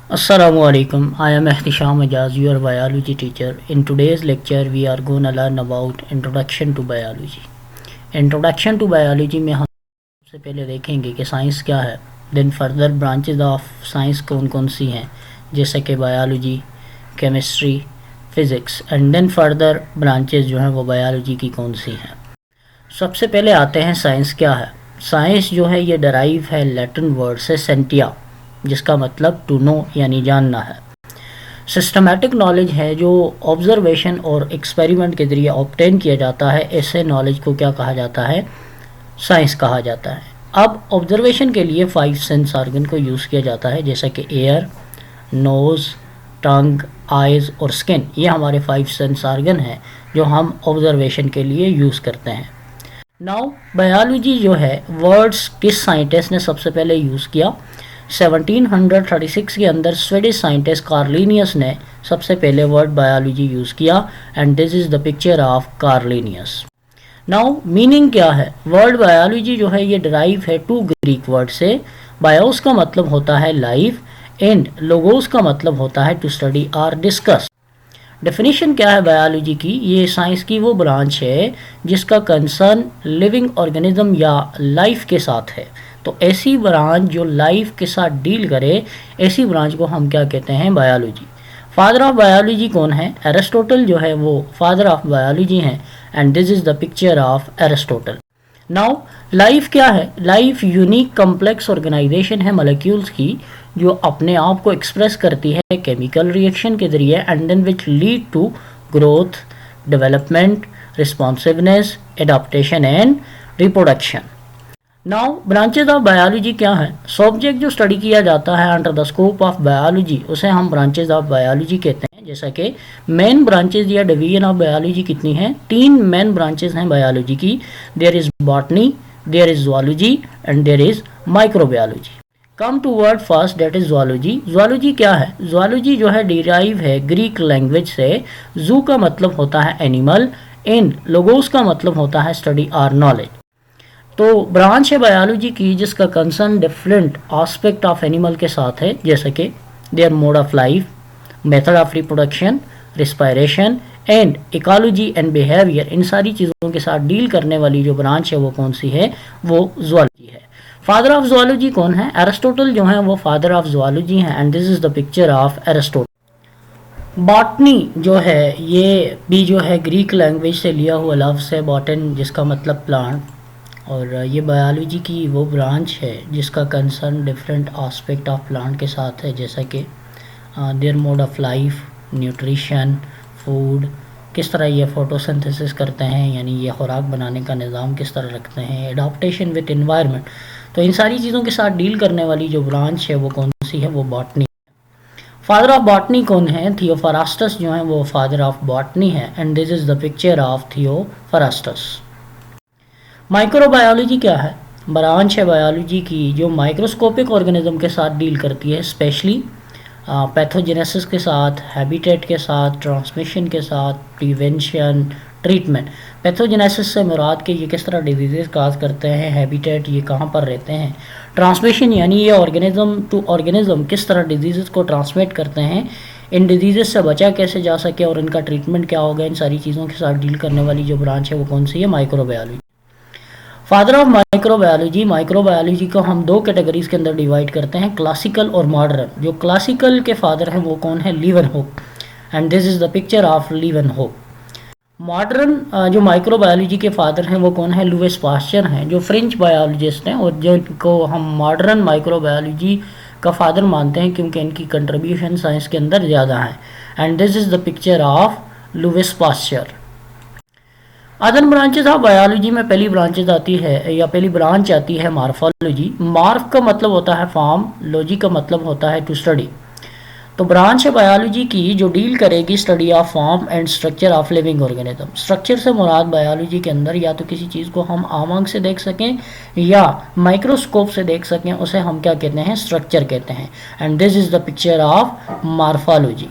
Assalamualaikum. I am Ihtisham Ajaz, your biology teacher. In today's lecture, we are going to learn about Introduction to Biology. Introduction to Biology में हम सबसे पहले देखेंगे कि science क्या है, then further branches of science कौन कौन सी हैं, जैसे कि biology, chemistry, physics, and then further branches जो हैं वो बायोलॉजी की कौन सी हैं। सबसे पहले आते हैं साइंस क्या है। साइंस जो है ये डराइव है लैटिन वर्ड से सेंटिया, जिसका मतलब टू नो यानी जानना है। सिस्टमैटिक नॉलेज है जो ऑब्जर्वेशन और एक्सपेरिमेंट के ज़रिए ऑब्टेन किया जाता है। ऐसे नॉलेज को क्या कहा जाता है? साइंस कहा जाता है। अब ऑब्जर्वेशन के लिए 5 सेंस ऑर्गन को यूज़ किया जाता है, जैसे कि एयर, नोज़, टंग, आइज़ और स्किन। ये हमारे 5 सेंस ऑर्गन हैं जो हम ऑब्जर्वेशन के लिए यूज़ करते हैं। नाउ बायोलॉजी जो है वर्ड्स किस साइंटिस्ट ने सबसे पहले यूज़ किया? 1736 के अंदर स्वीडिश साइंटिस्ट कार्लिनियस ने सबसे पहले वर्ड बायोलॉजी यूज़ किया, and this is the picture of Carl Linnaeus. Now meaning क्या है? वर्ड बायोलॉजी जो है ये डिराइव है 2 ग्रीक वर्ड से। बायोस का मतलब होता है लाइफ, एंड लोगोस का मतलब होता है टू स्टडी और डिस्कस। डेफिनेशन क्या है बायोलॉजी की? ये साइंस की वो ब्रांच है जिसका कंसर्न लिविंग ऑर्गेनिज्म या लाइफ के साथ है। तो ऐसी ब्रांच जो लाइफ के साथ डील करे, ऐसी ब्रांच को हम क्या कहते हैं? बायोलॉजी। फादर ऑफ बायोलॉजी कौन है? एरिस्टोटल जो है वो फादर ऑफ बायोलॉजी हैं, and this is the picture of Aristotle. Now life क्या है? लाइफ यूनिक कम्प्लेक्स ऑर्गेनाइजेशन है मॉलिक्यूल्स की जो अपने आप को एक्सप्रेस करती है केमिकल रिएक्शन के जरिए, and then which lead to growth, development, responsiveness, adaptation and reproduction. Now branches of biology क्या है? सब्जेक्ट जो स्टडी किया जाता है under the scope of biology उसे हम ब्रांचेज ऑफ बायोलॉजी कहते हैं। जैसा कि मेन ब्रांचेज या डिवीजन ऑफ बायोलॉजी कितनी हैं? 3 मेन ब्रांचेज हैं बायोलॉजी की। There is botany, there is zoology and there is microbiology. Come toward first, date is zoology. Zoology क्या है? ज़ूलॉजी जो है डिराइव है ग्रीक लैंग्वेज से। जू का मतलब होता है एनिमल, एंड लोगोस का मतलब होता है स्टडी और नॉलेज। तो ब्रांच है बायोलॉजी की जिसका concern different aspect of animal के साथ है, जैसे कि their mode of life, method of reproduction, respiration and ecology and behaviour. इन सारी चीज़ों के साथ डील करने वाली जो ब्रांच है वो कौन सी है? वो ज़ूलॉजी है। फादर ऑफ ज़ूलॉजी कौन है? एरिस्टोटल जो है वो फादर ऑफ ज़ूलॉजी हैं, and this is the picture of Aristotle. Botany जो है ये भी जो है ग्रीक लैंग्वेज से लिया हुआ लफ्ज़ है, बॉटन जिसका मतलब प्लांट, और ये बायोलॉजी की वो ब्रांच है जिसका concern different aspect of plant के साथ है, जैसा कि their mode of life, nutrition, food, किस तरह ये फोटोसिंथेसिस करते हैं, यानी ये खुराक बनाने का निज़ाम किस तरह रखते हैं, एडाप्टेशन विद एनवायरनमेंट। तो इन सारी चीज़ों के साथ डील करने वाली जो ब्रांच है वो कौन सी है? वो बॉटनी। फादर ऑफ बॉटनी कौन है? थियोफरास्टस जो है वो फादर ऑफ बॉटनी है, and this is the picture of Theophrastus. Microbiology क्या है? ब्रांच है बायोलॉजी की जो माइक्रोस्कोपिक ऑर्गेनिज्म के साथ डील करती है, स्पेशली पैथोजेनेसिस के साथ, हैबिटेट के साथ, ट्रांसमिशन के साथ, प्रिवेंशन, ट्रीटमेंट। पैथोजेनेसिस से मुराद के ये किस तरह डिजीज़ काज करते हैं, हैबिटेट ये कहाँ पर रहते हैं, ट्रांसमिशन यानी ये ऑर्गेनिज्म टू ऑर्गेनिज्म किस तरह डिजीज़ को ट्रांसमिट करते हैं, इन डिजीज़ से बचा कैसे जा सके और इनका ट्रीटमेंट क्या होगा। इन सारी चीज़ों के साथ डील करने वाली जो ब्रांच है वो कौन सी है? Microbiology. Father of microbiology. Microbiology को हम 2 कैटेगरीज के अंदर डिवाइड करते हैं, क्लासिकल और मॉडर्न। जो क्लासिकल के फादर हैं वो कौन है? Leeuwenhoek, and this is the picture of Leeuwenhoek. Modern जो माइक्रोबायोलॉजी के फादर हैं वो कौन है? लुईस पास्चर हैं, जो फ्रेंच बायोलॉजिस्ट हैं और जिनको हम मॉडर्न माइक्रोबायोलॉजी का फादर मानते हैं क्योंकि इनकी कंट्रीब्यूशन साइंस के अंदर ज़्यादा है, and this is the picture of Lewis pasture. Other branches of biology में पहली ब्रांचेज आती है या पहली ब्रांच आती है मॉर्फोलॉजी। मॉर्फ का मतलब होता है फॉर्म, लॉजी का मतलब होता है टू स्टडी। तो ब्रांच है बायोलॉजी की जो डील करेगी study of form and structure of living organism. Structure से मुराद बायोलॉजी के अंदर या तो किसी चीज़ को हम आम आंख से देख सकें या माइक्रोस्कोप से देख सकें, उसे हम क्या कहते हैं? स्ट्रक्चर कहते हैं, and this is the picture of morphology.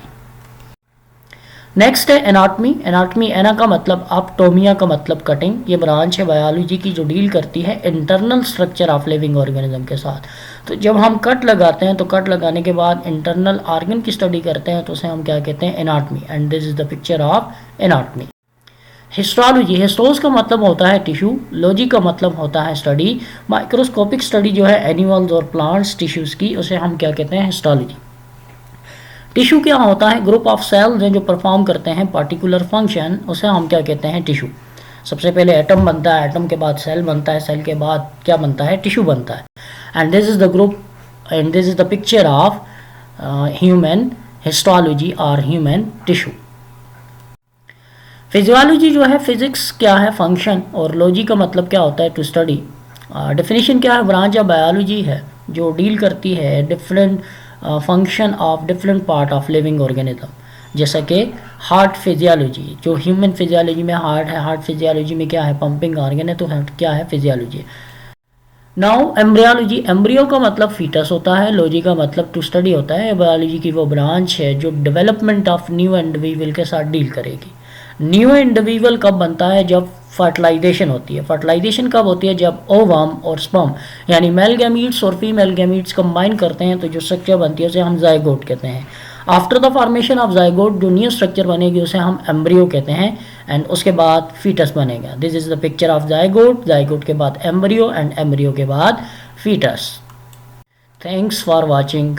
Next है एनाटमी। एनाटमी, एना का मतलब अपटोमिया का मतलब कटिंग। ये ब्रांच है बायोलॉजी की जो डील करती है internal structure of living organism के साथ। तो जब हम कट लगाते हैं तो कट लगाने के बाद इंटरनल ऑर्गन की स्टडी करते हैं तो उसे हम क्या कहते हैं, anatomy. And this is the picture of anatomy. Histology, histos का मतलब होता है टिश्यू, लॉजी का मतलब होता है स्टडी। माइक्रोस्कोपिक स्टडी जो है एनिमल्स और प्लांट्स टिश्यूज की, उसे हम क्या कहते हैं, हिस्टोलॉजी। टिश्यू क्या होता है, ग्रुप ऑफ सेल्स हैं जो परफॉर्म करते हैं पार्टिकुलर फंक्शन, उसे हम क्या कहते हैं, टिश्यू। सबसे पहले एटम बनता है, एटम के बाद सेल बनता है, सेल के बाद क्या बनता है, टिश्यू बनता है। And this is the group and this is the picture of human histology और ह्यूमन टिश्यू। फिजियोलॉजी जो है, फिजिक्स क्या है, फंक्शन, और लॉजी का मतलब क्या होता है, टू स्टडी। डेफिनेशन क्या है, ब्रांच ऑफ बायोलॉजी है जो डील करती है different function of different part of living organism. जैसा कि हार्ट फिजियोलॉजी, जो ह्यूमन फिजियोलॉजी में हार्ट है, हार्ट फिजियोलॉजी में क्या है, पंपिंग ऑर्गन है, तो क्या है, फिजियोलॉजी। नाउ एम्ब्रियोलॉजी, एम्ब्रियो का मतलब फीटस होता है, लॉजी का मतलब टू स्टडी होता है। बायोलॉजी की वो ब्रांच है जो डेवलपमेंट ऑफ न्यू इंडिविजुअल के साथ डील करेगी। न्यू इंडिविजुअल कब बनता है, जब फर्टिलाइजेशन होती है। फर्टिलाइजेशन कब होती है, जब ओवम और स्पर्म यानी मेल गैमीट्स और फीमेल गैमीट्स कंबाइन करते हैं तो जो स्ट्रक्चर बनती है उसे हम जायगोट कहते हैं। After the formation of zygote जो न्यू स्ट्रक्चर बनेगी उसे हम एम्ब्रियो कहते हैं। एंड उसके बाद फीटस बनेगा। This is the picture of zygote, zygote के बाद एम्ब्रियो एंड एम्ब्रियो के बाद फीटस। Thanks for watching.